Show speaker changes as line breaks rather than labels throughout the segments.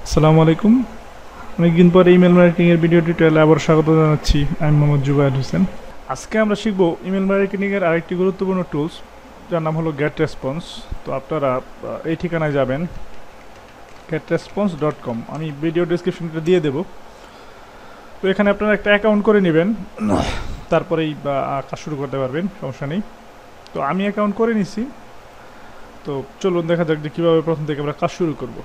আসসালামু আলাইকুম। অনেকদিন পরে ইমেল মার্কেটিং এর ভিডিও টিউটোরিয়ালে আবার স্বাগত জানাচ্ছি। আমি মোহাম্মদ জুবায়ের হোসেন। আজকে আমরা শিখব ইমেল মার্কেটিং এর আরেকটি গুরুত্বপূর্ণ টুলস, যার নাম হলো গেট রেসপন্স। তো আপনারা এই ঠিকানায় যাবেন, getresponse.com। আমি ভিডিও ডেসক্রিপশনটা দিয়ে দেব। তো এখানে আপনারা একটা অ্যাকাউন্ট করে নেবেন, তারপরেই কাজ শুরু করতে পারবেন, সমস্যা নেই। তো আমি অ্যাকাউন্ট করে নিছি। তো চলুন দেখা যাক যে কীভাবে প্রথম থেকে আমরা কাজ শুরু করব।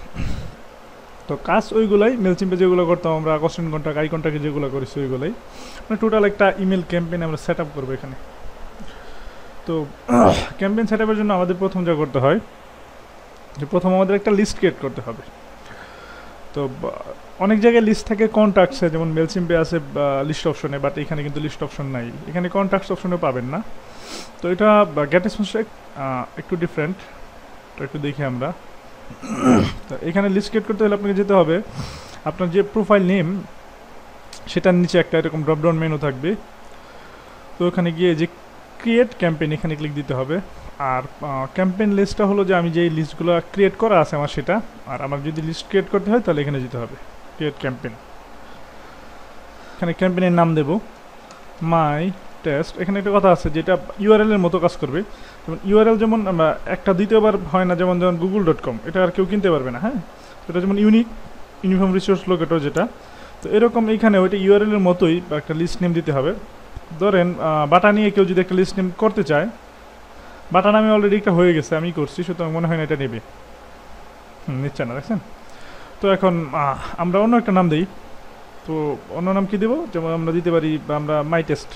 তো কাজ ওইগুলাই, মেলচিম্পে যেগুলো করতাম আমরা, কোশ্চেন কন্টাক্ট, আই কন্টাক্টে যেগুলো করেছি ওইগুলাই, মানে টোটাল একটা ইমেল ক্যাম্পেইন আমরা সেট আপ করবো এখানে। তো ক্যাম্পেইন সেট আপের জন্য আমাদের প্রথম যা করতে হয় যে প্রথম আমাদের একটা লিস্ট ক্রিয়েট করতে হবে। তো অনেক জায়গায় লিস্ট থাকে কন্ট্যাক্টসে, যেমন মেলচিম্পে আছে লিস্ট অপশনে, বাট এখানে কিন্তু লিস্ট অপশন নাই, এখানে কন্ট্যাক্টস অপশনে পাবেন না। তো এটা গেট রেসপন্সটা একটু ডিফারেন্ট, তো একটু দেখি আমরা। তো এখানে লিস্ট ক্রিয়েট করতে হলে আপনাকে যেতে হবে আপনার যে প্রোফাইল নেম, সেটার নিচে একটা এরকম ড্রপডাউন মেনু থাকবে। তো ওখানে গিয়ে যে ক্রিয়েট ক্যাম্পেইন, এখানে ক্লিক দিতে হবে। আর ক্যাম্পেইন লিস্টটা হলো যে আমি যেই লিস্টগুলো ক্রিয়েট করা আছে আমার সেটা, আর আমার যদি লিস্ট ক্রিয়েট করতে হয় তাহলে এখানে যেতে হবে ক্রিয়েট ক্যাম্পেইন। এখানে ক্যাম্পেইনের নাম দেব মাই টেস্ট। এখানে একটা কথা আছে যেটা ইউআরএল এর মতো কাজ করবে। যেমন ইউআরএল যেমন একটা দ্বিতীয়বার হয় না, যেমন google.com, এটা আর কেউ কিনতে পারবে না। হ্যাঁ, এটা যেমন ইউনিফর্ম রিসোর্স লোকেটর যেটা, তো এরকম এইখানে ওইটা ইউআরএল এর মতোই একটা লিস্ট নেম দিতে হবে। ধরেন বাটা নিয়ে কেউ যদি একটা লিস্ট নেম করতে চায়, বাটা নামে অলরেডি একটা হয়ে গেছে, আমি করছি, সুতরাং মনে হয় না এটা নেবে। নিচ্ছে না, দেখছেন। তো এখন আমরা অন্য একটা নাম দিই। তো অন্য নাম কি দেবো, যেমন আমরা দিতে পারি আমরা মাই টেস্ট।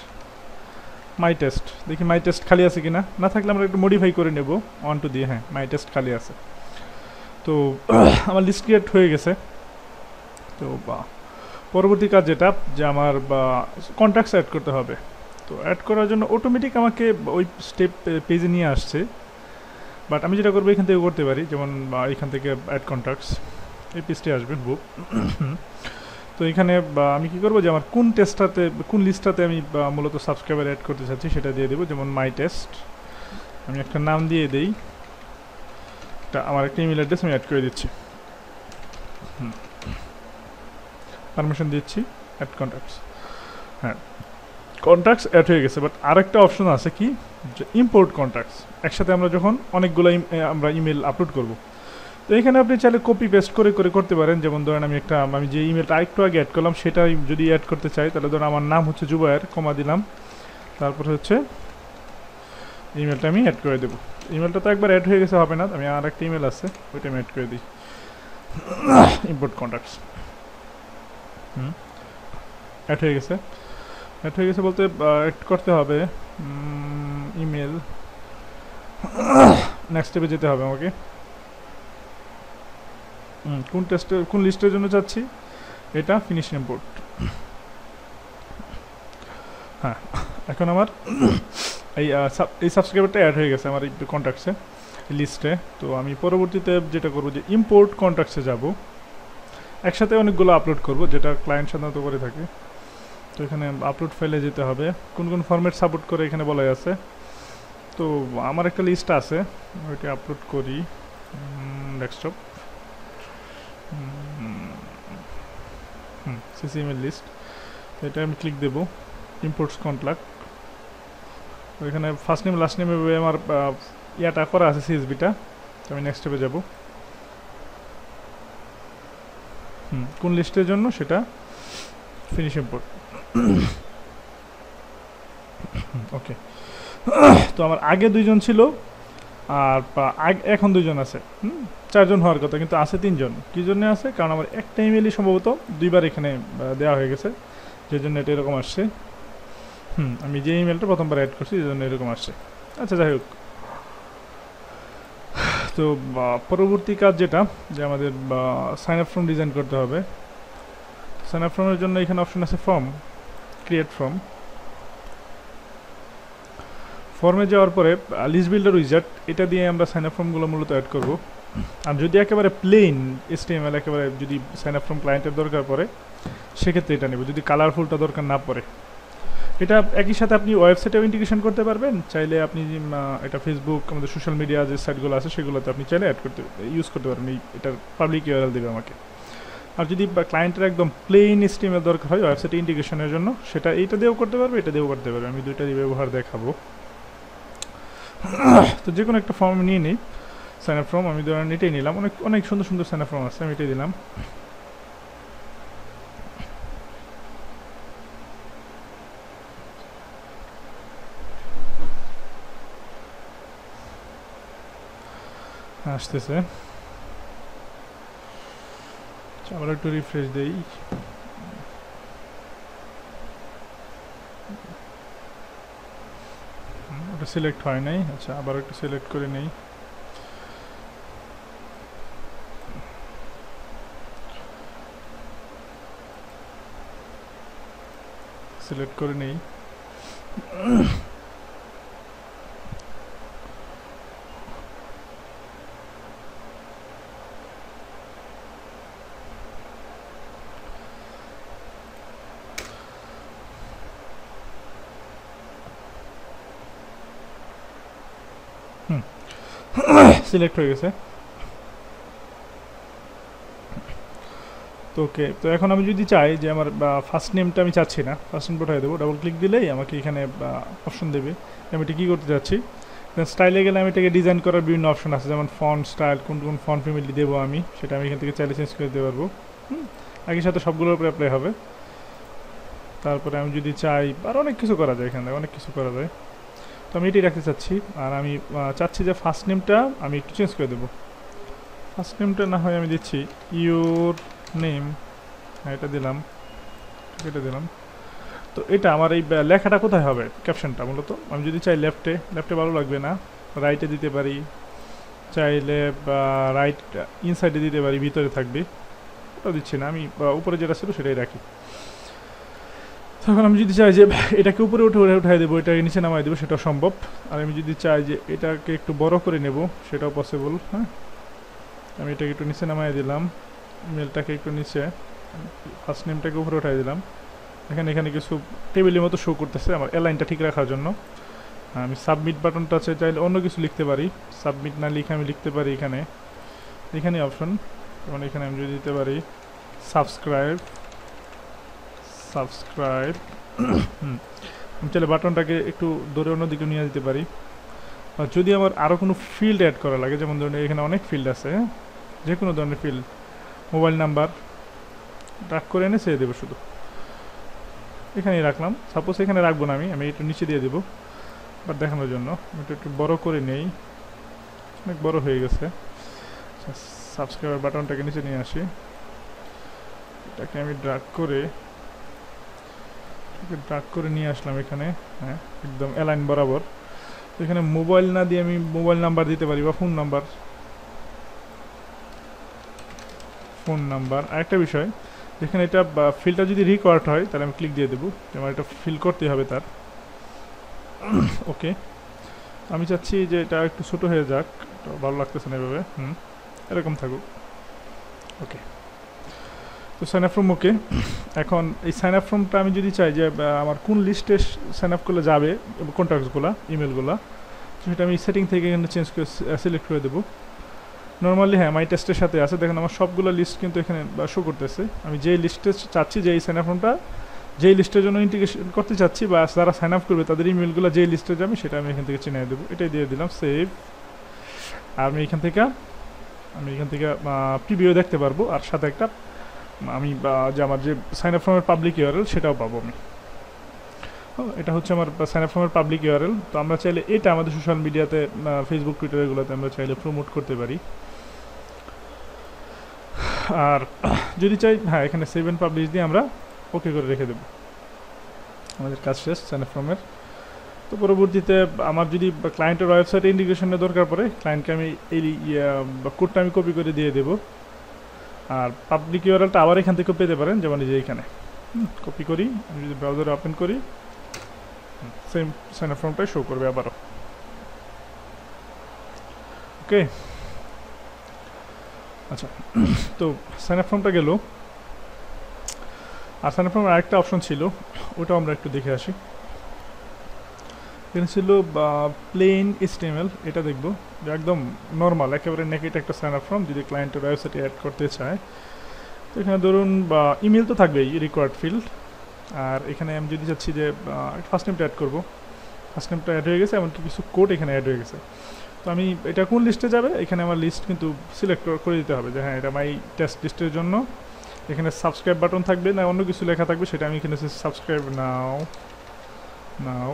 দেখি মাই টেস্ট খালি আছে কিনা, না থাকলে আমরা একটু মডিফাই করে নেব 1 2 দিয়ে। হ্যাঁ, মাই টেস্ট খালি আছে। তো আমার লিস্ট ক্রিয়েট হয়ে গেছে। তো পরবর্তী কাজ যেটা, যে আমার কন্ট্যাক্টস অ্যাড করতে হবে। তো অ্যাড করার জন্য অটোমেটিক আমাকে ওই স্টেপ পেজে নিয়ে আসছে, বাট আমি যেটা করবো এখান থেকে করতে পারি, যেমন এখান থেকে অ্যাড কন্ট্যাক্টস, এই পেজটি আসবে বুক। তো এখানে আমি কি করবো, যে আমার কোন টেস্টটাতে, কোন লিস্টটাতে আমি মূলত সাবস্ক্রাইবার অ্যাড করতে চাচ্ছি সেটা দিয়ে দেবো। যেমন মাই টেস্ট, আমি একটা নাম দিয়ে দেই, আমার একটা ইমেল অ্যাড্রেস আমি অ্যাড করে দিচ্ছি, পারমিশন দিচ্ছি অ্যাড কন্ট্যাক্টস। হ্যাঁ, কন্ট্যাক্টস অ্যাড হয়ে গেছে, বাট আরেকটা অপশন আছে কি, যে ইম্পোর্ট কন্ট্যাক্টস। একসাথে আমরা যখন অনেকগুলো আমরা ইমেল আপলোড করব, তো এখানে আপনি চাইলে কপি পেস্ট করে করে করতে পারেন। যেমন ধরেন আমি যে ইমেলটা একটু আগে অ্যাড করলাম সেটা যদি অ্যাড করতে চাই, তাহলে ধরেন আমার নাম হচ্ছে জুবায়ের, কমা দিলাম, তারপরে হচ্ছে ইমেলটা আমি অ্যাড করে দেবো। ইমেলটা তো একবার অ্যাড হয়ে গেছে, হবে না, আমি আর একটা ইমেল আছে ওইটা আমি অ্যাড করে দিই, ইম্পোর্ট কন্ট্যাক্টস। অ্যাড হয়ে গেছে। অ্যাড হয়ে গেছে বলতে অ্যাড করতে হবে ইমেল, নেক্সট স্টেপে যেতে হবে আমাকে। কোন লিস্টের জন্য চাচ্ছি, এটা ফিনিশ ইম্পোর্ট। হ্যাঁ, এখন আমার এই সাবস্ক্রাইবারটা অ্যাড হয়ে গেছে আমার এই কন্ট্যাক্টসে, লিস্টে। তো আমি পরবর্তীতে যেটা করবো, যে ইম্পোর্ট কন্ট্যাক্টসে যাব, একসাথে অনেকগুলো আপলোড করব, যেটা ক্লায়েন্ট সাধারণত করে থাকে। তো এখানে আপলোড ফাইলে যেতে হবে, কোন কোন ফরম্যাট সাপোর্ট করে এখানে বলাই আছে। তো আমার একটা লিস্ট আছে, ওইটা আপলোড করি ডেস্কটপ, সিসি ইমেল লিস্ট। এটা আমি ক্লিক দেবো, ইম্পোর্টস কন্ট্যাক্ট। ওইখানে ফার্স্ট নেম লাস্ট নেম আমার ইয়াটা করা আছে, সিএসবিটা। তো আমি নেক্সট স্টেপে যাব, কোন লিস্টের জন্য সেটা ফিনিশ ইম্পোর্ট। ওকে। তো আমার আগে 2 জন ছিল, আর এখন 2 জন আছে, 4 জন হওয়ার কথা, কিন্তু আছে 3 জন। কী জন্য আছে, কারণ আমার একটা ইমেলই সম্ভবত 2বার এখানে দেওয়া হয়ে গেছে, যে জন্য এটা এরকম আসছে। আমি যে ইমেলটা প্রথমবার অ্যাড করছি এই জন্য এরকম আসছে। আচ্ছা, যাই হোক। তো পরবর্তী কাজ যেটা, যে আমাদের সাইন আপ ফর্ম ডিজাইন করতে হবে। সাইন আপ ফর্মের জন্য এখানে অপশন আছে ফর্ম, ক্রিয়েট ফর্ম। ফর্মে যাওয়ার পরে লিস্ট বিল্ডার উইজার্ড, এটা দিয়ে আমরা সাইন আপ ফর্মগুলো মূলত অ্যাড করব। আর যদি একেবারে প্লেন HTML, একেবারে যদি সাইন আপ ফর্ম ক্লায়েন্টের দরকার পড়ে, সেক্ষেত্রে এটা নেব, যদি কালারফুলটা দরকার না পড়ে। এটা একই সাথে আপনি ওয়েবসাইটেও ইন্টিগ্রেশন করতে পারবেন, চাইলে আপনি এটা ফেসবুক, আমাদের সোশ্যাল মিডিয়া যে সাইটগুলো আছে সেগুলোতে আপনি চাইলে অ্যাড করতে ইউজ করতে পারবেন। এটার পাবলিক ইউআরএল দেবে আমাকে। আর যদি ক্লায়েন্টের একদম প্লেন স্টিমের দরকার হয় ওয়েবসাইট ইন্টিগ্রেশনের জন্য, সেটা এইটা দিয়েও করতে পারবে, এটা দিয়েও করতে পারবে। আমি দুইটারই ব্যবহার দেখাবো। তো যে কোনো একটা ফর্ম নিয়ে নিই, সাইন আপ ফর্ম। আমি ধরেন এটাই নিলাম, অনেক অনেক সুন্দর সুন্দর সাইন আপ ফর্ম আছে, আমি এটাই দিলাম। আসতেছে, আবার একটু রিফ্রেশ দেই। ওটা সিলেক্ট হয় নাই, আচ্ছা আবার একটু সিলেক্ট করে নেই। সিলেক্ট করে নেই। সিলেক্ট হয়ে গেছে। তো ওকে, তো এখন আমি যদি চাই যে আমার ফার্স্ট নেমটা আমি চাচ্ছি না, ফার্স্ট নেম উঠাই দেবো, ডাবল ক্লিক দিলেই আমাকে এখানে অপশন দেবে আমি এটা কী করতে যাচ্ছি। দেন স্টাইলে গেলে আমি এটাকে ডিজাইন করার বিভিন্ন অপশন আছে, যেমন ফন্ট স্টাইল, কোন কোন ফন্ট ফ্যামিলি দেবো আমি, সেটা আমি এখান থেকে চাইলে চেঞ্জ করে দিতে পারবো। একই সাথে সবগুলোর উপরে অ্যাপ্লাই হবে। তারপরে আমি যদি চাই, আর অনেক কিছু করা যায় এখানে, অনেক কিছু করা যায়। তো আমি এটাই রাখতে চাচ্ছি। আর আমি চাচ্ছি যে ফার্স্ট নেমটা আমি একটু চেঞ্জ করে দেবো। ফার্স্ট নেমটা না হয় আমি দিচ্ছি ইউর নেম, এটা দিলাম, এটা দিলাম। তো এটা আমার এই লেখাটা কোথায় হবে, ক্যাপশনটা মূলত আমি যদি চাই লেফটে, লেফটে ভালো লাগবে না, রাইটে দিতে পারি, চাইলে রাইট ইনসাইডে দিতে পারি, ভিতরে থাকবে, ওটা দিচ্ছি না আমি, উপরে যেটা ছিল সেটাই রাখি। তখন আমি যদি চাই যে এটাকে উপরে উঠাই দেবো, এটাকে নিচে নামাই দেবো, সেটাও সম্ভব। আর আমি যদি চাই যে এটাকে একটু বড় করে নেব, সেটাও পসিবল। হ্যাঁ, আমি এটাকে একটু নিচে নামাই দিলাম, মেলটাকে একটু নিচে, ফার্স্ট নেমটাকে উপরে উঠাই দিলাম। এখানে কিছু টেবিলের মতো শো করতেছে আমার অ্যালাইনটা ঠিক রাখার জন্য। আমি সাবমিট বাটনটা আছে, চাইলে অন্য কিছু লিখতে পারি, সাবমিট না লিখে আমি লিখতে পারি এখানে অপশন, যেমন এখানে আমি যদি দিতে পারি সাবস্ক্রাইব। আমি চাইলে বাটনটাকে একটু দূরে অন্যদিকে নিয়ে যেতে পারি। আর যদি আমার আরও কোনো ফিল্ড অ্যাড করা লাগে, যেমন ধরুন এখানে অনেক ফিল্ড আছে, যে কোনো ধরনের ফিল্ড, মোবাইল নাম্বার ডাক করে এনে ছেড়ে দেবো, শুধু এখানেই রাখলাম। সাপোজ এখানে রাখবো না, আমি একটু নিচে দিয়ে দেবো বাট দেখানোর জন্য। আমি একটু বড় করে নেই, অনেক বড় হয়ে গেছে। সাবস্ক্রাইবার বাটনটাকে নিচে নিয়ে আসি, এটাকে আমি ড্রাগ করে নিয়ে আসলাম এখানে। হ্যাঁ, একদম অ্যালাইন বরাবর। তো এখানে মোবাইল না দিয়ে আমি মোবাইল নাম্বার দিতে পারি, বা ফোন নাম্বার। আরেকটা বিষয়, যেখানে এটা ফিলটা যদি রিকোয়ার্ড হয় তাহলে আমি ক্লিক দিয়ে দেবো, আমার এটা ফিল করতে হবে তার। ওকে, আমি চাচ্ছি যে এটা একটু ছোটো হয়ে যাক, ভালো লাগতেছে না এভাবে। এরকম থাকুক। ওকে, তো সাইন আপ ফর্ম ওকে। এখন এই সাইন আপ ফর্মটা আমি যদি চাই যে আমার কোন লিস্টে সাইন আপ করলে যাবে, কন্ট্যাক্টসগুলো, ইমেলগুলো, তো সেটা আমি সেটিং থেকে এখানে চেঞ্জ করে সিলেক্ট করে দেবো। নর্মালি হ্যাঁ, মাই টেস্টের সাথে আছে, দেখেন আমার সবগুলো লিস্ট কিন্তু এখানে শো করতেছে। আমি যেই লিস্টে চাচ্ছি যে এই সাইন আপ ফর্মটা যেই লিস্টের জন্য ইন্টিগ্রেশন করতে চাচ্ছি, বা যারা সাইন আপ করবে তাদের ইমেলগুলো যেই লিস্টে যাবে, সেটা আমি এখান থেকে চিনিয়ে দেবো। এটাই দিয়ে দিলাম সেভ। আর আমি এখান থেকে প্রিভিউ দেখতে পারবো, আর সাথে একটা আমি যে আমার যে সাইন আপ ফর্মের পাবলিক ইউআরএল সেটাও পাবো আমি। এটা হচ্ছে আমার সাইন আপ ফর্মের পাবলিক ইউআরএল। তো আমরা চাইলে এটা আমাদের সোশ্যাল মিডিয়াতে, ফেসবুক, টুইটার, এগুলোতে আমরা চাইলে প্রমোট করতে পারি। আর যদি চাই, হ্যাঁ, এখানে সেভ এন্ড পাবলিশ দিয়ে আমরা ওকে করে রেখে দেবো, আমাদের কাজ শেষ সাইন আপ ফর্মের। তো পরবর্তীতে আমার যদি ক্লায়েন্টের ওয়েবসাইটে ইন্টিগ্রেশনের দরকার পড়ে, ক্লায়েন্টকে আমি এই কোডটা আমি কপি করে দিয়ে দেবো। আর পাবলিক ইউআরএলটা আবার এখান থেকে পেতে পারেন, যেমন এই যে এখানে কপি করি, আমি যদি ব্রাউজারে ওপেন করি, সেম সাইন আপ ফর্মটাই শো করবে আবারও। ওকে, আচ্ছা, তো সাইন আপ ফর্মটা গেল। আর সাইন আপ ফর্মের আরেকটা অপশন ছিল, ওটাও আমরা একটু দেখে আসি। এখানে ছিল প্লেন HTML, এটা দেখবো যে একদম নর্মাল একেবারে নেকেট একটা সাইন আপ ফর্ম যদি ক্লায়েন্টের ওয়েবসাইটে অ্যাড করতে চায়। তো এখানে ধরুন বা ইমেল তো থাকবেই রিকোয়ার্ড ফিল্ড, আর এখানে আমি যদি চাচ্ছি যে ফার্স্ট নেমটা অ্যাড করবো, ফার্স্ট নেমটা অ্যাড হয়ে গেছে, এমনকি কিছু কোড এখানে অ্যাড হয়ে গেছে। তো আমি এটা কোন লিস্টে যাবে, এখানে আমার লিস্ট কিন্তু সিলেক্ট করে দিতে হবে যে হ্যাঁ এটা মাই টেস্ট লিস্টের জন্য। এখানে সাবস্ক্রাইব বাটন থাকবে না অন্য কিছু লেখা থাকবে, সেটা আমি এখানে subscribe now now.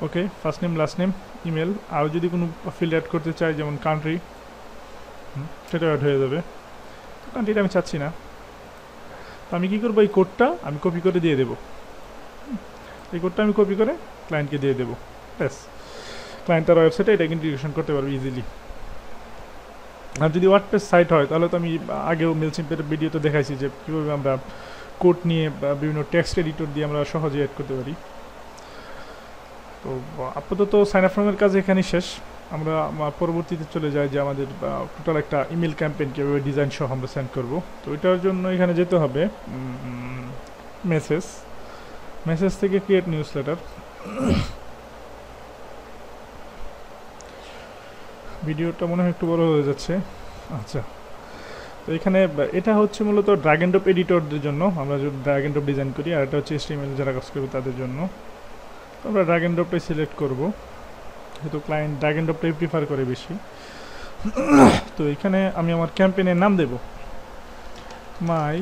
Okay, first name last name email. আর যদি কোনো ফিল্ড অ্যাড করতে চাই যেমন কান্ট্রি, সেটা অ্যাড হয়ে যাবে। কান্ট্রিটা আমি চাচ্ছি না, তো আমি কী করবো, এই কোডটা আমি কপি করে দিয়ে দেবো। এই কোডটা আমি কপি করে ক্লায়েন্টকে দিয়ে দেবো, ব্যাস ক্লায়েন্ট তার ওয়েবসাইটে এটা ইন্টিগ্রেশন করতে পারবে ইজিলি। আর যদি ওয়ার্ডপ্রেস সাইট হয় তাহলে তো আমি আগেও মেলচিম্পের ভিডিওতে দেখাইছি যে কীভাবে আমরা কোড নিয়ে বিভিন্ন টেক্সট এডিটর দিয়ে আমরা সহজে অ্যাড করতে পারি। তো আপাতত সাইন আপ ফর্মের কাজ এখানেই শেষ। আমরা পরবর্তীতে চলে যাই যে আমাদের টোটাল একটা ইমেল ক্যাম্পেইন কীভাবে ডিজাইন সহ আমরা সেন্ড করব। তো এটার জন্য এখানে যেতে হবে মেসেজ থেকে ক্রিয়েট নিউজ লেটার। ভিডিওটা মনে হয় একটু বড় হয়ে যাচ্ছে। আচ্ছা, তো এখানে এটা হচ্ছে মূলত ড্র্যাগ এন্ড ড্রপ এডিটরদের জন্য, আমরা যদি ড্র্যাগ এন্ড ড্রপ ডিজাইন করি, আর এটা হচ্ছে HTML যারা কাজ করবে তাদের জন্য। আমরা ড্র্যাগ এন্ড ড্রপটাই সিলেক্ট করব, যেহেতু ক্লায়েন্ট ড্র্যাগ এন্ড ড্রপটাই প্রিফার করে বেশি। তো এখানে আমি আমার ক্যাম্পেইনের নাম দেব মাই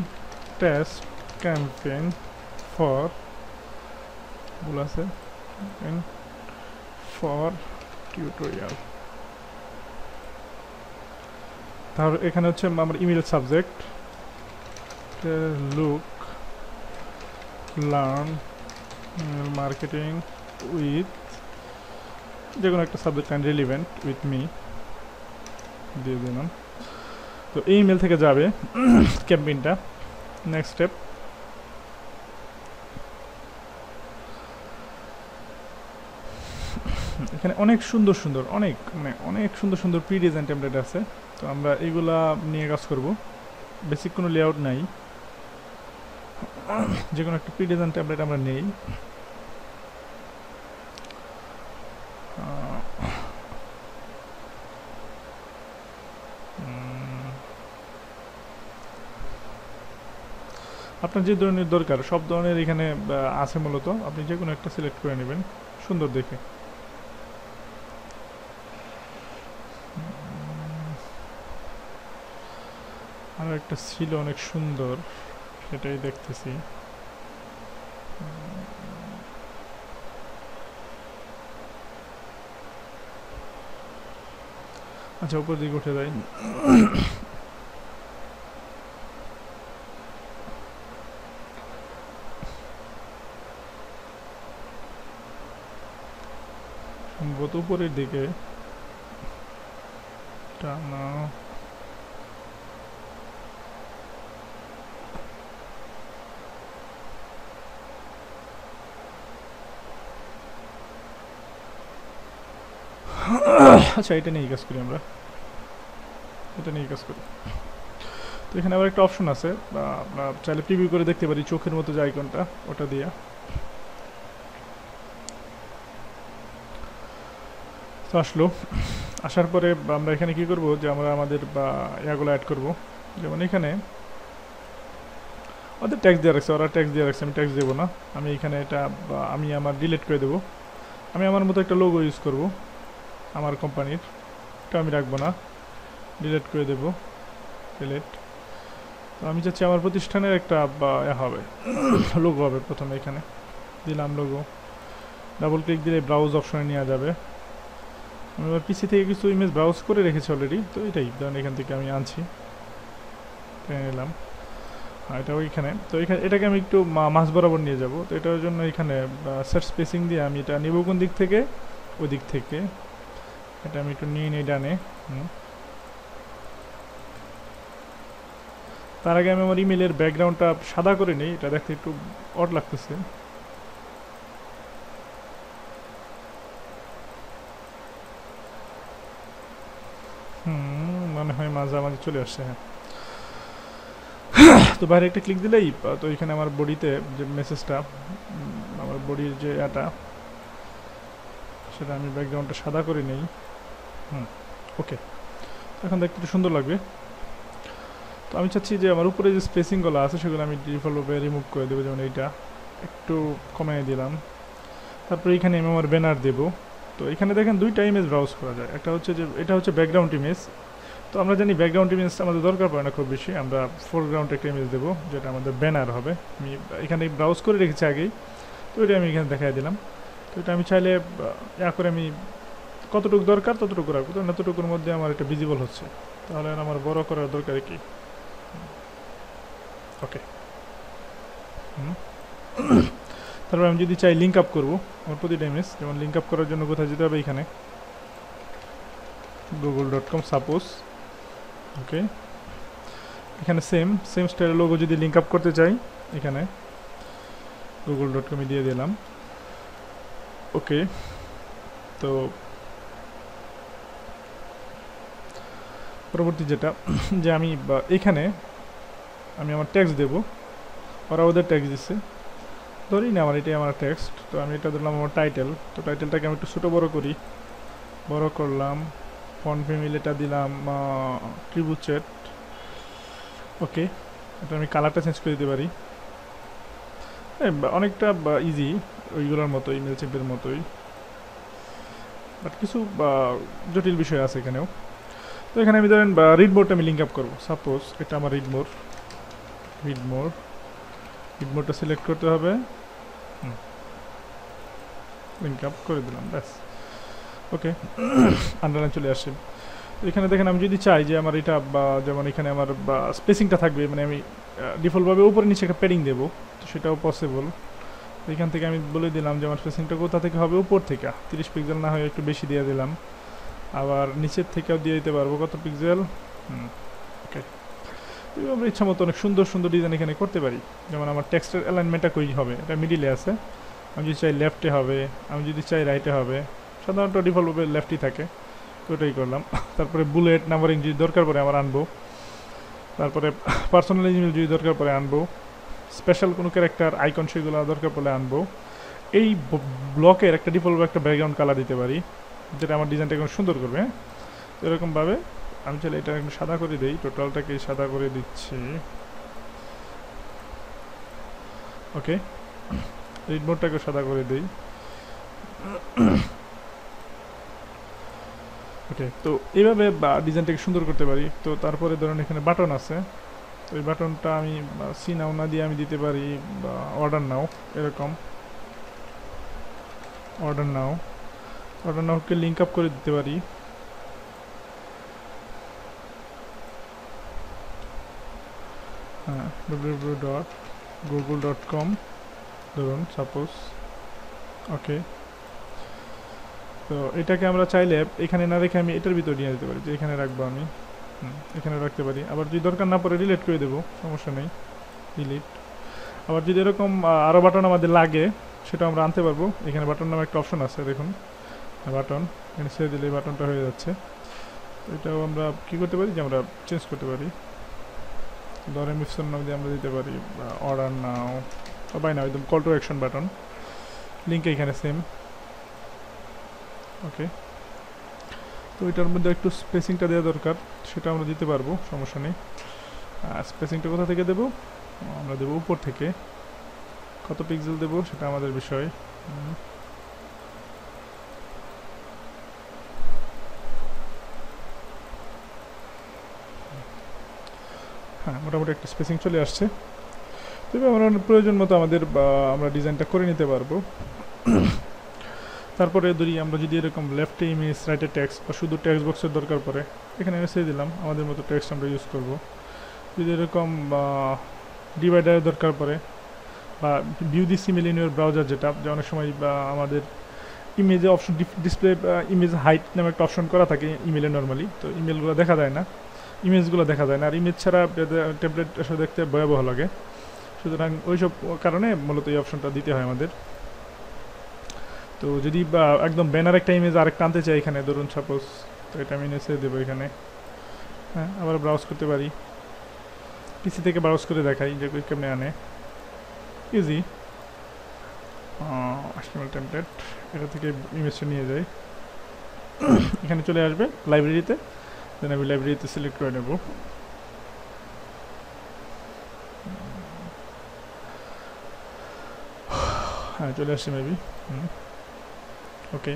টেস্ট ক্যাম্পেইন ফর টিউটোরিয়াল। তাহলে এখানে হচ্ছে আমার email subject look learn marketing with যে কোনো একটা subject and relevant with me দিয়ে দিলাম। তো এই ইমেল থেকে যাবে ক্যাম্পেইনটা। নেক্সট স্টেপ, এখানে অনেক সুন্দর সুন্দর অনেক সুন্দর সুন্দর প্রি ডিজাইন টেমপ্লেট আছে। তো আমরা এগুলা নিয়ে কাজ করব, বেসিক কোনো লেআউট নাই, যে কোনো একটা প্রি ডিজাইন টেমপ্লেট আমরা নেই। আপনার যে ধরনের দরকার সব ধরনের এখানে আছে, মূলত আপনি যে কোনো একটা সিলেক্ট করে নেবেন সুন্দর দেখে। আর একটা ছিল অনেক সুন্দর, সেটাই দেখতেছি। আচ্ছা, উপর দিকে উঠে যাই। সম্ভবত উপরের দিকে টানা। আচ্ছা, এটা নিয়ে কাজ করি, আমরা এটা নিয়ে কাজ করি। তো এখানে আবার একটা অপশন আছে, আমরা চাইলে প্রিভিউ করে দেখতে পারি চোখের মতো যে আইকনটা, ওটা দিয়ে। তো আসলো, আসার পরে আমরা এখানে কি করব, যে আমরা আমাদের ইয়াগুলো অ্যাড করব। যেমন এখানে ওদের ট্যাক্স দিয়ে রাখছে, ওরা ট্যাক্স দিয়ে রাখছে, আমি ট্যাক্স দেবো না। আমি এখানে এটা আমি আমার ডিলিট করে দেবো। আমি আমার মতো একটা লোগো ইউজ করব আমার কোম্পানির, এটা আমি রাখবো না, ডিলিট করে দেবো, ডিলিট। তো আমি চাচ্ছি আমার প্রতিষ্ঠানের একটা হবে লোগো হবে। প্রথমে এখানে দিলাম লোগো, ডাবল ক্লিক দিলে ব্রাউজ অপশনে নেওয়া যাবে। আমি আমার পিসি থেকে কিছু ইমেজ ব্রাউজ করে রেখেছি অলরেডি, তো এটাই ধরেন এখান থেকে আমি আনছি, নিলাম। এটা ওইখানে, তো এখানে এটাকে আমি একটু মাঝ বরাবর নিয়ে যাব। তো এটার জন্য এখানে সেট স্পেসিং দিয়ে আমি এটা নেব কোন দিক থেকে, ওই দিক থেকে এটা আমি একটু নিয়ে নিই ডানে। তার আগে আমি আমার ইমেলের ব্যাকগ্রাউন্ডটা সাদা করে নিই, এটা দেখতে একটু অড লাগতেছে। মনে হয় মাঝামাঝি চলে আসছে। হ্যাঁ, তো বাইরে একটা ক্লিক দিলেই তো এখানে আমার বডিতে যে মেসেজটা, আমার বডির যে এটা, সেটা আমি ব্যাকগ্রাউন্ডটা সাদা করে নেই। ওকে, এখন দেখতে একটু সুন্দর লাগবে। তো আমি চাচ্ছি যে আমার উপরে যে স্পেসিংগুলো আছে সেগুলো আমি ডিফল্টভাবে রিমুভ করে দেবো, যেমন এইটা একটু কমিয়ে দিলাম। তারপরে এখানে আমি আমার ব্যানার দেবো। তো এখানে দেখেন দুইটা ইমেজ ব্রাউজ করা যায়, একটা হচ্ছে যে এটা হচ্ছে ব্যাকগ্রাউন্ড ইমেজ। তো আমরা জানি ব্যাকগ্রাউন্ড ইমেজটা আমাদের দরকার পড়ে না খুব বেশি, আমরা ফোরগ্রাউন্ড একটা ইমেজ দেবো যেটা আমাদের ব্যানার হবে। আমি এখানে ব্রাউজ করে রেখেছি আগেই, তো এটা আমি এখানে দেখাই দিলাম। তো এটা আমি চাইলে করে আমি কতটুকু দরকার ততটুকু রাখবো, তো এতটুকুর মধ্যে আমার এটা ভিজিবল হচ্ছে, তাহলে আমার বড় করার দরকার কি। ওকে, তারপর আমি যদি চাই লিঙ্ক আপ করবো আমার প্রতিটা ইমেজ, যেমন লিঙ্ক আপ করার জন্য কোথায় যেতে হবে, এখানে google.com সাপোজ। ওকে, এখানে সেম স্টাইলের লোগো যদি লিঙ্ক আপ করতে চাই এখানে google.com দিয়ে দিলাম। ওকে, তো পরবর্তী যেটা যে আমি এখানে আমি আমার টেক্সট দেবো, ওরা ওদের টেক্সট দিচ্ছে, ধরি না আমার এটাই আমার টেক্সট। তো আমি এটা ধরলাম আমার টাইটেল। তো টাইটেলটাকে আমি একটু ছোটো বড় করি, বড় করলাম, ফন্ট ফ্যামিলিটা দিলাম ট্রিবুচেট। ওকে, এটা আমি কালারটা চেঞ্জ করে দিতে পারি, অনেকটা ইজি ওইগুলোর মতো, ইমেল চেপের মতোই, বাট কিছু জটিল বিষয় আছে এখানেও। তো এখানে আমি ধরেন রিড মোডটা আমি লিঙ্ক আপ করবো, সাপোজ এটা আমার রিড মোডটা সিলেক্ট করতে হবে, লিঙ্ক আপ করে দিলাম, ব্যাস। ওকে, আন্ডারলাইন চলে আসছে। এখানে দেখেন আমি যদি চাই যে আমার এটা যেমন এখানে আমার স্পেসিংটা থাকবে, মানে আমি ডিফল্টভাবে উপরে নিচে একটা প্যাডিং দেবো, তো সেটাও পসিবল। এখান থেকে আমি বলে দিলাম যে আমার স্পেসিংটা কোথা থেকে হবে, উপর থেকে 30 পিক্সেল না হয় একটু বেশি দিয়ে দিলাম, আবার নিচের থেকেও দিয়ে দিতে পারবো কত পিক্সেল। ওকে, আমরা ইচ্ছা মতো অনেক সুন্দর সুন্দর ডিজাইন এখানে করতে পারি। যেমন আমার টেক্সটের অ্যালাইনমেন্টটা কই হবে, এটা মিডিলে আছে, আমি যদি চাই লেফটে হবে, আমি যদি চাই রাইটে হবে, সাধারণত ডিফল্টভাবে লেফটই থাকে, তো ওটাই করলাম। তারপরে বুলেট নাম্বারিং যদি দরকার পড়ে আমার আনবো, তারপরে পার্সোনাল ইমেল যদি দরকার পড়ে আনবো, স্পেশাল কোনো ক্যারেক্টার আইকন সেগুলো দরকার পড়লে আনবো। এই ব্লকের একটা ডিফল্ট একটা ব্যাকগ্রাউন্ড কালার দিতে পারি, যেটা আমার ডিজাইনটা একটু সুন্দর করবে। এরকমভাবে আমি চাইলে এটা একটু সাদা করে দিই, টোটালটাকে সাদা করে দিচ্ছি। ওকে, রিড মোডটাকে সাদা করে দিই। ওকে, তো এইভাবে ডিজাইনটাকে সুন্দর করতে পারি। তো তারপরে ধরুন এখানে বাটন আছে, তো এই বাটনটা আমি সি নাও না দিয়ে আমি দিতে পারি বা অর্ডার নাও, এরকম অর্ডার নাওকে লিঙ্ক আপ করে দিতে পারি। হ্যাঁ, www.google.com ধরুন সাপোজ। ওকে, তো এটাকে আমরা চাইলে এখানে না রেখে আমি এটার ভিতর নিয়ে যেতে পারি, যে এখানে রাখবো আমি, এখানে রাখতে পারি। আবার যদি দরকার না পড়ে ডিলিট করে দেবো, সমস্যা নেই, ডিলিট। আবার যদি এরকম আরও বাটন আমাদের লাগে সেটা আমরা আনতে পারবো। এখানে বাটন নামে একটা অপশন আছে, দেখুন বাটন, এখানে ছেড়ে দিলে বাটনটা হয়ে যাচ্ছে। তো এটাও আমরা কী করতে পারি, যে আমরা চেঞ্জ করতে পারি, ধরেন মিক্সর নাম দিয়ে আমরা দিতে পারি অর্ডার নাও, বাই নাও, একদম call to action button. Link এখানে সেম। ওকে, তো এটার মধ্যে একটু স্পেসিংটা দেওয়া দরকার, সেটা আমরা দিতে পারবো, সমস্যা নেই। স্পেসিংটা কোথা থেকে দেবো, আমরা দেবো উপর থেকে। কত পিক্সেল দেবো সেটা আমাদের বিষয়। হ্যাঁ, মোটামুটি একটা স্পেসিং চলে আসছে। তবে আমরা প্রয়োজন মতো আমাদের আমরা ডিজাইনটা করে নিতে পারবো। তারপরে ধরি আমরা যদি এরকম লেফটে ইমেজ, রাইটে টেক্সট বা শুধু টেক্সট বক্সের দরকার পড়ে, এখানে মেসেজ দিলাম, আমাদের মতো টেক্সট আমরা ইউজ করব। যদি এরকম ডিভাইডারের দরকার পড়ে বা view this email in your browser, যেটা যে অনেক সময় আমাদের ইমেজে অপশন ডিসপ্লে ইমেজ হাইট নামে একটা অপশন করা থাকে ইমেলে নর্মালি, তো ইমেলগুলো দেখা যায় না, ইমেজগুলো দেখা যায় না, আর ইমেজ ছাড়া ট্যাবলেট আসলে দেখতে ভয়াবহ লাগে। সুতরাং ওইসব কারণে মূলত এই অপশনটা দিতে হয় আমাদের। তো যদি একদম ব্যানার একটা ইমেজ আরেকটা আনতে চাই এখানে, ধরুন সাপোজ, তো এটা আমি এসে দেবো এখানে। হ্যাঁ, আবার ব্রাউজ করতে পারি, পিসি থেকে ব্রাউজ করে দেখাই যে কেমনে আনে, ইজি। HTML টেমপ্লেট, এটা থেকে ইমেজটা নিয়ে যাই, এখানে চলে আসবে লাইব্রেরিতে, দেন আমি লাইব্রেরিতে সিলেক্ট করে নেব। হ্যাঁ চলে আসছে মেবি। ওকে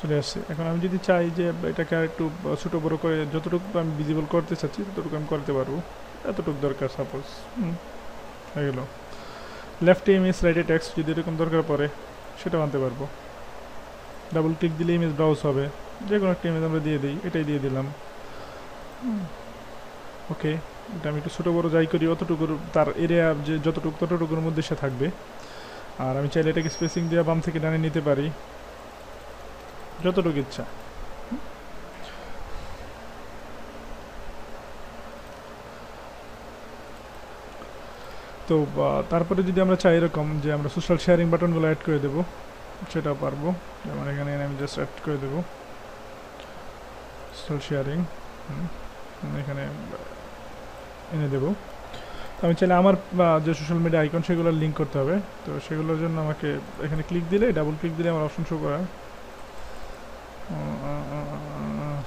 চলে আসছে। এখন আমি যদি চাই যে এটাকে আর একটু ছোটো বড়ো করে যতটুকু আমি ভিজিবল করতে চাচ্ছি ততটুকু আমি করতে পারবো, এতটুকু দরকার সাপোজ হয়ে গেল। লেফটে ইমেজ রাইটে টেক্সট যদি এরকম দরকার পড়ে সেটাও আনতে পারবো। ডাবল ক্লিক দিলে ইমেজ ব্রাউজ হবে, যে কোনো একটা ইমেজ আমরা দিয়ে দিই, এটাই দিয়ে দিলাম। ওকে এটা আমি একটু ছোটো বড়ো যাই করি অতটুকুর তার এরিয়া যে যতটুকু ততটুকুর মধ্যে সে থাকবে। আর আমি চাইলে এটাকে স্পেসিং দিয়ে বাম থেকে ডানে নিতে পারি যতটুকু ইচ্ছা। তো তারপরে যদি আমরা চাই এরকম যে আমরা সোশ্যাল শেয়ারিং বাটনগুলো অ্যাড করে দেবো সেটাও পারবো। যেমন এখানে আমি জাস্ট অ্যাড করে দেবো সোশ্যাল শেয়ারিং, এখানে এনে দেবো। তো আমি চাইলে আমার যে সোশ্যাল মিডিয়া আইকন সেগুলোর লিঙ্ক করতে হবে, তো সেগুলোর জন্য আমাকে এখানে ক্লিক দিলে ডাবল ক্লিক দিলে আমার অপশন শো করা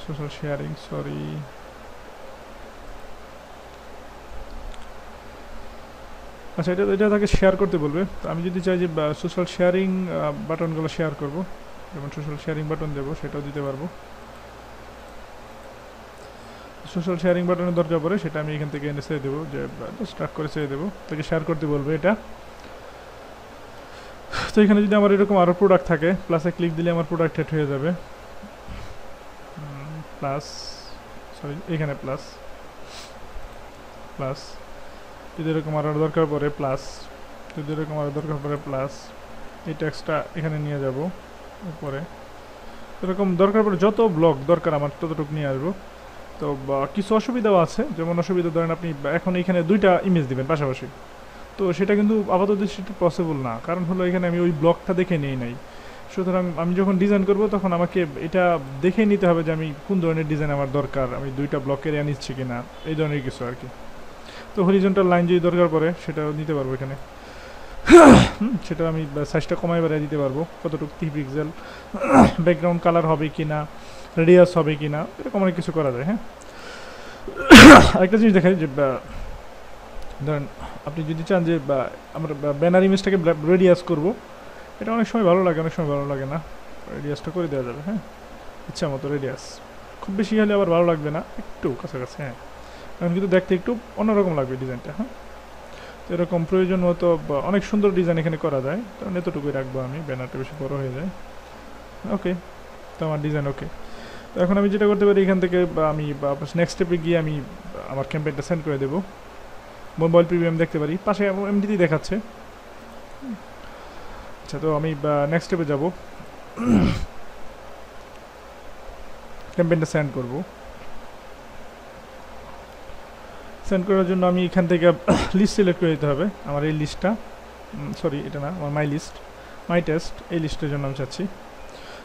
সোশ্যাল শেয়ারিং, সরি আচ্ছা এটা তাকে শেয়ার করতে বলবে। তো আমি যদি চাই যে সোশ্যাল শেয়ারিং বাটনগুলো শেয়ার করব, যেমন সোশ্যাল শেয়ারিং বাটন দেবো সেটাও দিতে পারবো। সোশ্যাল শেয়ারিং বাটনের দরকার পড়ে সেটা আমি এখান থেকে এনে ছেড়ে দেবো, যে স্টার্ট করে ছেড়ে দেবো, তাকে শেয়ার করতে বলবে এটা। তো এখানে যদি আমার এরকম আরও প্রোডাক্ট থাকে প্লাসে ক্লিক দিলে আমার প্রোডাক্ট অ্যাড হয়ে যাবে। প্লাস সরি এখানে প্লাস প্লাস যদি এরকম আরও দরকার পড়ে প্লাস, যদি এরকম আরও দরকার পড়ে প্লাস, এই ট্যাক্সটা এখানে নিয়ে যাব উপরে। এরকম দরকার পড়ে যত ব্লক দরকার আমার ততটুকু নিয়ে আসবো। তো কিছু অসুবিধাও আছে, যেমন অসুবিধা ধরেন আপনি এখন এখানে দুইটা ইমেজ দিবেন পাশাপাশি, তো সেটা কিন্তু আপাতত দৃষ্টিতে পসিবল না, কারণ হলো এখানে আমি ওই ব্লকটা দেখে নিই নাই। সুতরাং আমি যখন ডিজাইন করব তখন আমাকে এটা দেখে নিতে হবে যে আমি কোন ধরনের ডিজাইন আমার দরকার, আমি দুইটা ব্লকের নিচ্ছি কিনা, এই ধরনের কিছু আর কি। তো হরিজন্টাল লাইন যদি দরকার পড়ে সেটাও নিতে পারবো এখানে, সেটা আমি সাইজটা কমাই বাড়াই দিতে পারবো কতটুকু 3 পিক্সেল, ব্যাকগ্রাউন্ড কালার হবে কিনা, রেডিয়াস হবে কিনা, এরকম অনেক কিছু করা যায়। হ্যাঁ আরেকটা জিনিস দেখাই যে ধরেন আপনি যদি চান যে আমরা ব্যানার ইমেজটাকে রেডিয়াস করব, এটা অনেক সময় ভালো লাগে অনেক সময় ভালো লাগে না, রেডিয়াসটা করে দেওয়া যাবে। হ্যাঁ ইচ্ছা মতো রেডিয়াস, খুব বেশি হলে আবার ভালো লাগবে না, একটু কাছাকাছি। হ্যাঁ এখন কিন্তু দেখতে একটু অন্যরকম লাগবে ডিজাইনটা। হ্যাঁ তো এরকম প্রয়োজন মতো অনেক সুন্দর ডিজাইন এখানে করা যায়, কারণ এতটুকুই রাখবো আমি, ব্যানারটা বেশি বড় হয়ে যায়। ওকে তো আমার ডিজাইন ওকে। তো এখন আমি যেটা করতে পারি এখান থেকে আমি নেক্সট স্টেপে গিয়ে আমি আমার ক্যাম্পেইনটা সেন্ড করে দেবো। মোবাইল প্রিভিউ দেখতে পারি পাশে এমডিতেই দেখাচ্ছে। আচ্ছা তো আমি নেক্সট স্টেপে যাব, ক্যাম্পেইনটা সেন্ড করব। সেন্ড করার জন্য আমি এখান থেকে লিস্ট সিলেক্ট করে দিতে হবে। আমার এই লিস্টটা, সরি এটা না, আমার মাই লিস্ট, মাই টেস্ট, এই লিস্টের জন্য আমি চাচ্ছি।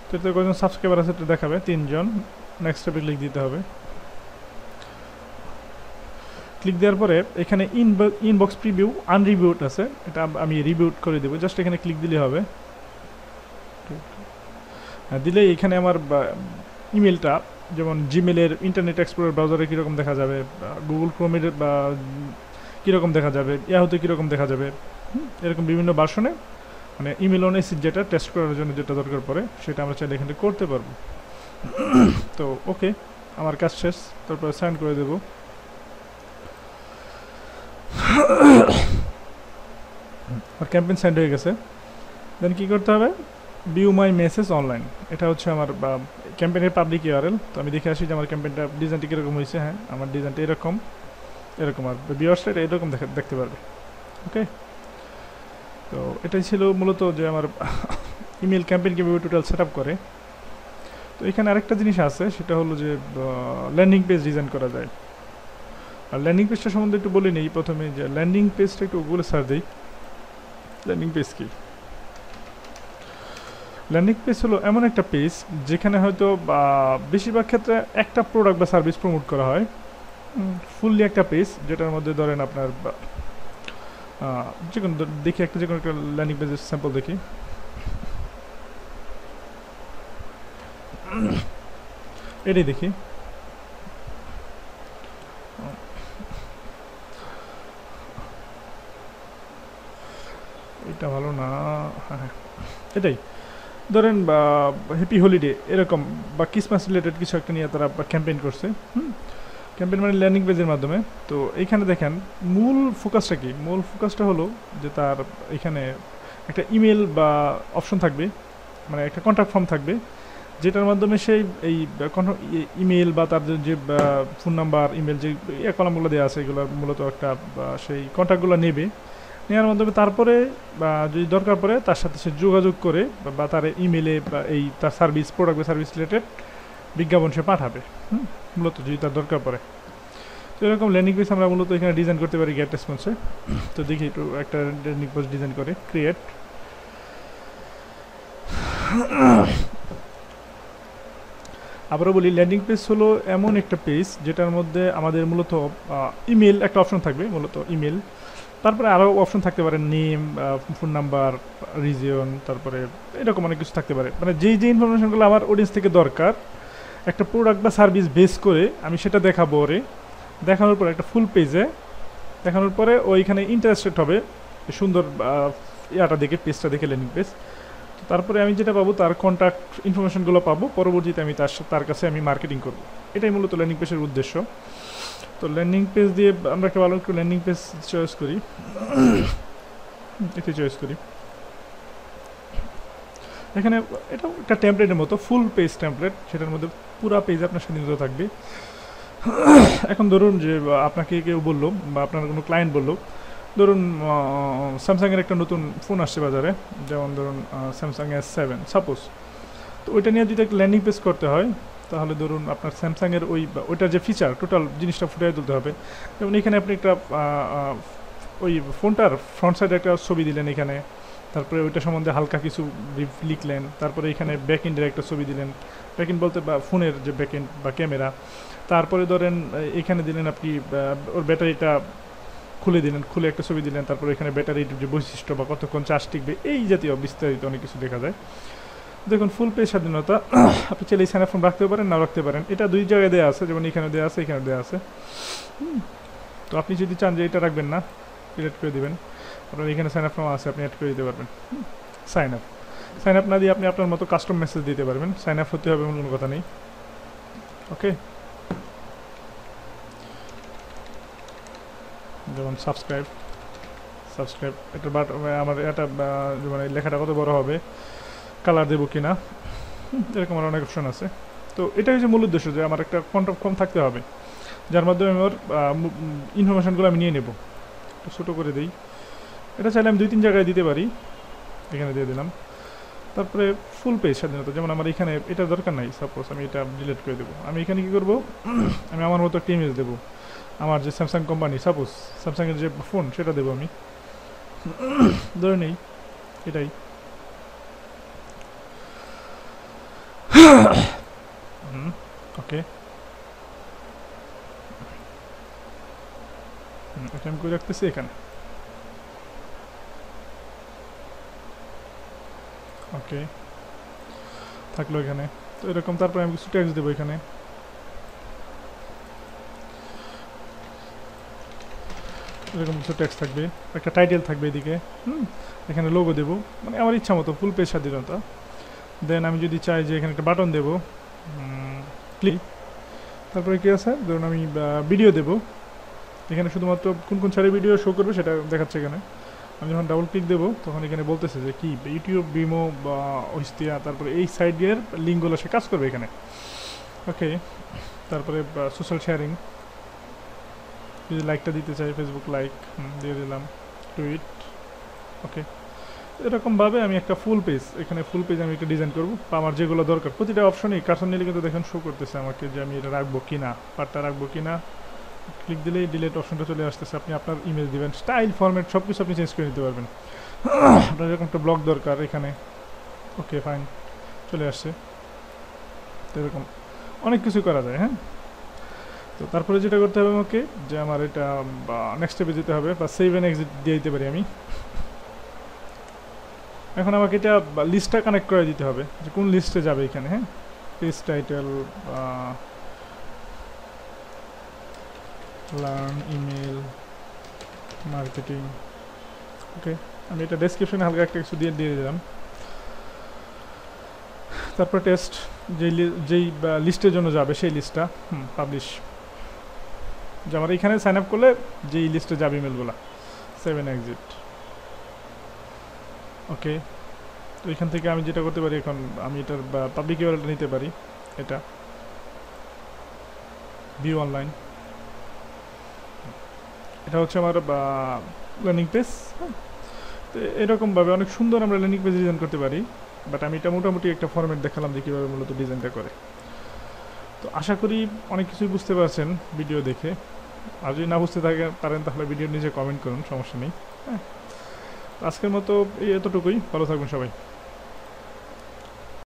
তো এতে কজন সাবস্ক্রাইবার আছে এটা দেখাবে, 3 জন। নেক্সট স্টেপে ক্লিক দিতে হবে। ক্লিক দেওয়ার পরে এখানে ইনবক্স প্রিভিউ আনরিভিউড আছে, এটা আমি রিভিউড করে দেবো, জাস্ট এখানে ক্লিক দিলে হবে। দিলে এখানে আমার ইমেলটা যেমন জিমেলের ইন্টারনেট এক্সপ্লোরার ব্রাউজারে কীরকম দেখা যাবে, গুগল ক্রোমের বা কীরকম দেখা যাবে, ইয়াহুতে কীরকম দেখা যাবে, এরকম বিভিন্ন ভার্সনে মানে ইমেল অন এসিড যেটা টেস্ট করার জন্য যেটা দরকার পড়ে সেটা আমরা চাইলে এখানে করতে পারবো। তো ওকে আমার কাজ শেষ, তারপরে সেন্ড করে দেবো। আমার ক্যাম্পেইন সেন্ড হয়ে গেছে। দেন কী করতে হবে, ভিউ মাই মেসেজ অনলাইন, এটা হচ্ছে আমার ক্যাম্পেইনের পাবলিক ইউআরএল। তো আমি দেখে আসি যে আমার ক্যাম্পেইনটা ডিজাইনটা কীরকম হয়েছে। হ্যাঁ আমার ডিজাইনটা এরকম আর ভিউয়ার্সটা এটা এরকম দেখতে পারবে। ওকে তো এটাই ছিল মূলত যে আমার ইমেল ক্যাম্পেইন কীভাবে টোটাল সেট আপ করে। তো এখানে আরেকটা জিনিস আছে, সেটা হলো যে ল্যান্ডিং পেজ ডিজাইন করা যায়। আর ল্যান্ডিং পেজটা সম্বন্ধে একটু বলে নিই প্রথমে, যে ল্যান্ডিং পেজটা একটু গুগলে সার্চ দিই। ল্যান্ডিং পেজ কি? ল্যান্ডিং পেজ হলো এমন একটা পেজ যেখানে হয়তো বেশিরভাগ ক্ষেত্রে একটা প্রোডাক্ট বা সার্ভিস প্রমোট করা হয়, ফুললি একটা পেজ যেটার মধ্যে ধরেন আপনার যে কোনো দেখি যে কোনো একটা ল্যান্ডিং পেজের স্যাম্পল দেখি। এটাই দেখি, এটা ভালো না। হ্যাঁ হ্যাঁ, এটাই ধরেন বা হ্যাপি হলিডে এরকম বা ক্রিসমাস রিলেটেড কিছু একটা নিয়ে তারা ক্যাম্পেইন করছে। ক্যাম্পেইন মানে ল্যান্ডিং পেজের মাধ্যমে। তো এইখানে দেখেন মূল ফোকাসটা কি, মূল ফোকাসটা হলো যে তার এখানে একটা ইমেল বা অপশন থাকবে, মানে একটা কন্ট্যাক্ট ফর্ম থাকবে, যেটার মাধ্যমে সেই এই ইমেল বা তার যে ফোন নাম্বার ইমেল যে কলামগুলো দেওয়া আছে এগুলো মূলত একটা সেই কন্ট্যাক্টগুলো নেবে, নেওয়ার মাধ্যমে তারপরে বা যদি দরকার পড়ে তার সাথে সে যোগাযোগ করে বা তার ইমেলে বা এই তার সার্ভিস প্রোডাক্ট বা সার্ভিস রিলেটেড বিজ্ঞাপন সে পাঠাবে মূলত যদি তার দরকার পড়ে। তো এরকম ল্যান্ডিং পেজ আমরা মূলত এখানে ডিজাইন করতে পারি গেট রেসপন্সে। তো দেখি একটু একটা ল্যান্ডিং পেজ ডিজাইন করে ক্রিয়েট। আবারও বলি, ল্যান্ডিং পেজ হলো এমন একটা পেজ যেটার মধ্যে আমাদের মূলত ইমেল একটা অপশন থাকবে, মূলত ইমেল, তারপরে আরও অপশন থাকতে পারে নেম, ফোন নাম্বার, রিজিয়ন, তারপরে এরকম অনেক কিছু থাকতে পারে। মানে যেই যে ইনফরমেশনগুলো আমার অডিয়েন্স থেকে দরকার একটা প্রোডাক্ট বা সার্ভিস বেস করে আমি সেটা দেখাবো ওরে। দেখানোর পরে একটা ফুল পেজে দেখানোর পরে ওইখানে ইন্টারেস্টেড হবে সুন্দর ইয়াটা দেখে, পেজটা দেখে, ল্যান্ডিং পেজ। তারপরে আমি যেটা পাবো তার কন্ট্যাক্ট ইনফরমেশনগুলো পাবো, পরবর্তীতে আমি তার কাছে আমি মার্কেটিং করব। এটাই মূলত ল্যান্ডিং পেজের উদ্দেশ্য। তো ল্যান্ডিং পেজ দিয়ে আমরা একটা ভালো একটু ল্যান্ডিং পেজ চয়েস করি, এটি চয়েস করি। এখানে এটা একটা টেমপ্লেটের মতো ফুল পেজ টেমপ্লেট, সেটার মধ্যে পুরা পেজ আপনার স্বাধীনতা থাকবে। এখন ধরুন যে আপনাকে কেউ বললো বা আপনার কোনো ক্লায়েন্ট বললো, ধরুন স্যামসাংয়ের একটা নতুন ফোন আসছে বাজারে, যেমন ধরুন স্যামসাং S7 সাপোজ। তো ওইটা নিয়ে যদি একটা ল্যান্ডিং পেজ করতে হয় তাহলে ধরুন আপনার স্যামসাংয়ের ওইটার যে ফিচার টোটাল জিনিসটা ফুটিয়ে তুলতে হবে। যেমন এখানে আপনি একটা ওই ফোনটার ফ্রন্ট সাইডে একটা ছবি দিলেন এখানে, তারপরে ওইটা সম্বন্ধে হালকা কিছু লিখলেন, তারপরে এখানে ব্যাক এন্ডের একটা ছবি দিলেন, ব্যাক এন্ড বলতে বা ফোনের যে ব্যাক এন্ড বা ক্যামেরা, তারপরে ধরেন এখানে দিলেন আপনি ওর ব্যাটারিটা খুলে দিলেন, খুলে একটা ছবি দিলেন, তারপরে এখানে ব্যাটারির যে বৈশিষ্ট্য বা কতক্ষণ চার্জ টিকবে এই জাতীয় বিস্তারিত অনেক কিছু দেখা যায়। দেখুন ফুল পেজ স্বাধীনতা, আপনি চাইলে এই সাইন ফর্ম রাখতে পারেন, নাও রাখতে পারেন। এটা দুই জায়গায় দেওয়া আছে, যেমন এখানে দেওয়া আছে, এখানে দেওয়া আছে। তো আপনি যদি চান যে এটা রাখবেন না, ডিলিট করে দেবেন, আপনার এখানে সাইন আপ ফর্ম আছে, আপনি অ্যাড করে দিতে পারবেন। সাইন আপ না দিয়ে আপনি আপনার মতো কাস্টম মেসেজ দিতে পারবেন, সাইন আপ হতে হবে এমন কোনো কথা নেই। ওকে, যেমন সাবস্ক্রাইব এটা বাট আমার এটা মানে লেখাটা কত বড় হবে, কালার দেবো কিনা, এরকম আর অনেক অপশন আছে। তো এটাই হচ্ছে মূল উদ্দেশ্য যে আমার একটা কন্ট্যাক্ট ফর্ম থাকতে হবে যার মাধ্যমে আমার ইনফরমেশনগুলো আমি নিয়ে নেব। একটু ছোটো করে দিই, এটা চাইলে আমি 2-3 জায়গায় দিতে পারি, এখানে দিয়ে দিলাম। তারপরে ফুল পেজ স্বাধীনতা, যেমন আমার এখানে এটা দরকার নাই, সাপোজ আমি এটা ডিলিট করে দেবো। আমি এখানে কী করবো, আমি আমার মতো একটা ইমেজ দেবো, আমার যে স্যামসাং কোম্পানি, সাপোজ স্যামসাংয়ের যে ফোন সেটা দেবো আমি, ধরে নেই এটাই। ওকে, এটা আমি করে রাখতেছি এখানে। ওকে, থাকলো এখানে। তো এরকম তারপরে আমি কিছু ট্যাক্স দেবো এখানে, এরকম কিছু ট্যাক্স থাকবে, একটা টাইটেল থাকবে এদিকে, এখানে লোগো দেবো, মানে আমার ইচ্ছা মতো ফুল পেজ স্বাধীনতা। দেন আমি যদি চাই যে এখানে একটা বাটন দেবো, ক্লিক, তারপরে কী আছে, ধরুন আমি ভিডিও দেবো, এখানে শুধুমাত্র কোন কোন সারি ভিডিও শো করবে সেটা দেখাচ্ছে এখানে। আমি যখন ডাবল ক্লিক দেবো তখন এখানে বলতেছে যে কি ইউটিউব, বিমো বা ওইস্তিয়া, তারপরে এই সাইডের লিঙ্কগুলো সে কাজ করবে এখানে। ওকে, তারপরে সোশ্যাল শেয়ারিং, যদি লাইকটা দিতে চাই ফেসবুক লাইক দিয়ে দিলাম, টুইট। ওকে, এরকমভাবে আমি একটা ফুল পেজ, এখানে ফুল পেজ আমি একটা ডিজাইন করবো, আমার যেগুলো দরকার প্রতিটা অপশনেই কার্সন নিলে কিন্তু দেখেন শো করতেছে আমাকে যে আমি এটা রাখবো কি না, পার্টটা রাখবো কি না। ক্লিক দিলেই ডিলিট অপশনটা চলে আসতেছে, আপনি আপনার ইমেজ দিবেন, স্টাইল ফরম্যাট সব কিছু আপনি চেঞ্জ করে নিতে পারবেন। আপনার এরকম একটা ব্লগ দরকার এখানে, ওকে ফাইন, চলে আসছে। তো এরকম অনেক কিছু করা যায়। হ্যাঁ, তো তারপরে যেটা করতে হবে আমাকে, যে আমার এটা নেক্সট স্টেপে যেতে হবে, বা সেভ এন্ড এক্সিট দিয়ে দিতে পারি আমি। এখন আমাকে এটা লিস্টটা কানেক্ট করে দিতে হবে যে কোন লিস্টে যাবে এখানে। হ্যাঁ, page title, learn, email, marketing. Okay, আমি এটা ডেসক্রিপশনে হালকা একটা কিছু দিয়ে দিয়ে দিলাম। তারপর টেস্ট যেই লিস্টের জন্য যাবে সেই লিস্টটা পাবলিশ, যে আমার এখানে সাইন আপ করলে যেই লিস্টে যাবে ইমেলগুলো 7 এক্সিট। ওকে, তো এখান থেকে আমি যেটা করতে পারি, এখন আমি এটার পাবলিক ইউআরএলটা নিতে পারি, এটা ভিউ অনলাইন, এটা হচ্ছে আমার ল্যান্ডিং পেজ। তো এরকমভাবে অনেক সুন্দর আমরা ল্যান্ডিং পেজ ডিজাইন করতে পারি, বাট আমি এটা মোটামুটি একটা ফরম্যাট দেখালাম যে কীভাবে মূলত ডিজাইনটা করে। তো আশা করি অনেক কিছুই বুঝতে পারছেন ভিডিও দেখে। আর যদি না বুঝতে পারেন তাহলে ভিডিওর নিচে কমেন্ট করুন, সমস্যা নেই। হ্যাঁ, আজকের মতো এই এতটুকুই, ভালো থাকবেন সবাই।